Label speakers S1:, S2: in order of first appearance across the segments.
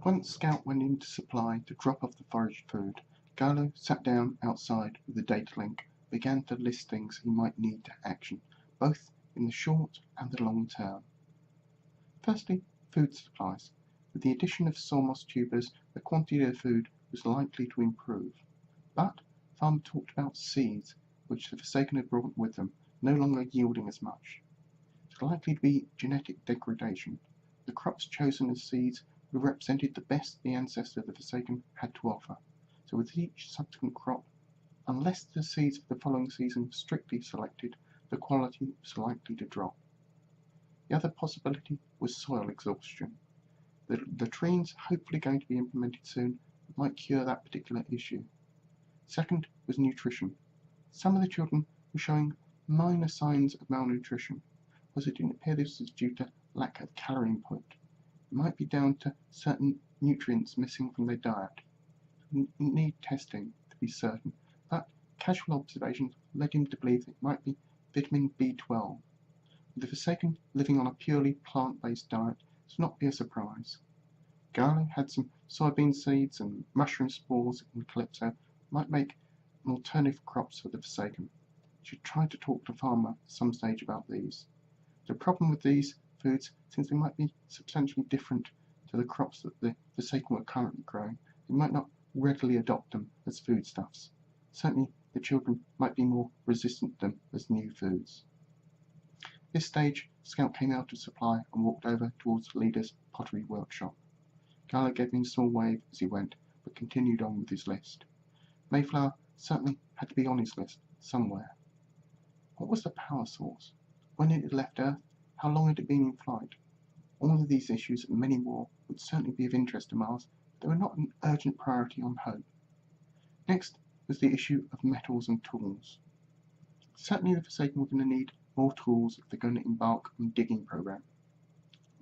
S1: Once Scout went in to supply to drop off the foraged food, Gallo sat down outside with the data link and began to list things he might need to action, both in the short and the long term. Firstly, food supplies. With the addition of soil moss tubers, the quantity of food was likely to improve. But Farmer talked about seeds, which the Forsaken had brought with them, no longer yielding as much. It's likely to be genetic degradation. The crops chosen as seeds would have represented the best the ancestor of the Forsaken had to offer. So with each subsequent crop, unless the seeds of the following season were strictly selected, the quality was likely to drop. The other possibility was soil exhaustion. The latrines, hopefully going to be implemented soon, might cure that particular issue. Second was nutrition. Some of the children were showing minor signs of malnutrition, as it didn't appear this was due to lack of calorie input. It might be down to certain nutrients missing from their diet. We need testing to be certain, but casual observations led him to believe it might be vitamin B12. With the Forsaken living on a purely plant-based diet, this would not be a surprise. Gallo had some soybean seeds and mushroom spores in Calypso, might make an alternative crops for the Forsaken. He should try to talk to Farmer at some stage about these. The problem with these foods, since they might be substantially different to the crops that the Forsaken were currently growing, they might not readily adopt them as foodstuffs. Certainly the children might be more resistant to them as new foods. At this stage, Scout came out of supply and walked over towards the leader's pottery workshop. Gallo gave him a small wave as he went, but continued on with his list. Mayflower certainly had to be on his list somewhere. What was the power source? When it had left Earth? How long had it been in flight? All of these issues and many more would certainly be of interest to Mars, but they were not an urgent priority on Hope. Next was the issue of metals and tools. Certainly the Forsaken were going to need more tools if they're going to embark on a digging program.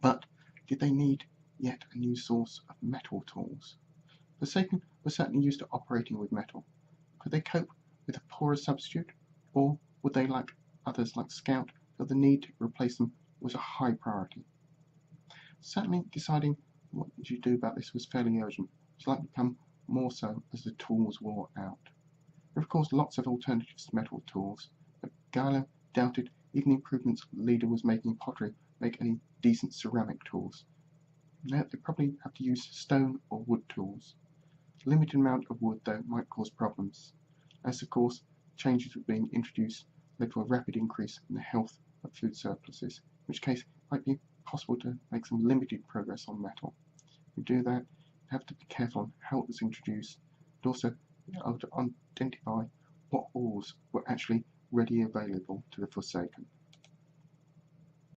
S1: But did they need yet a new source of metal tools? The Forsaken were certainly used to operating with metal. Could they cope with a poorer substitute, or would they, like others like Scout, feel the need to replace them was a high priority? Certainly deciding what you do about this was fairly urgent. It was likely to become more so as the tools wore out. There are of course lots of alternatives to metal tools, but Gallo doubted even the improvements the leader was making in pottery make any decent ceramic tools. Now they probably have to use stone or wood tools. A limited amount of wood though might cause problems, as of course changes were being introduced led to a rapid increase in the health of food surpluses, in which case it might be possible to make some limited progress on metal. To do that, you have to be careful on how it was introduced, and also be able to identify what ores were actually readily available to the Forsaken.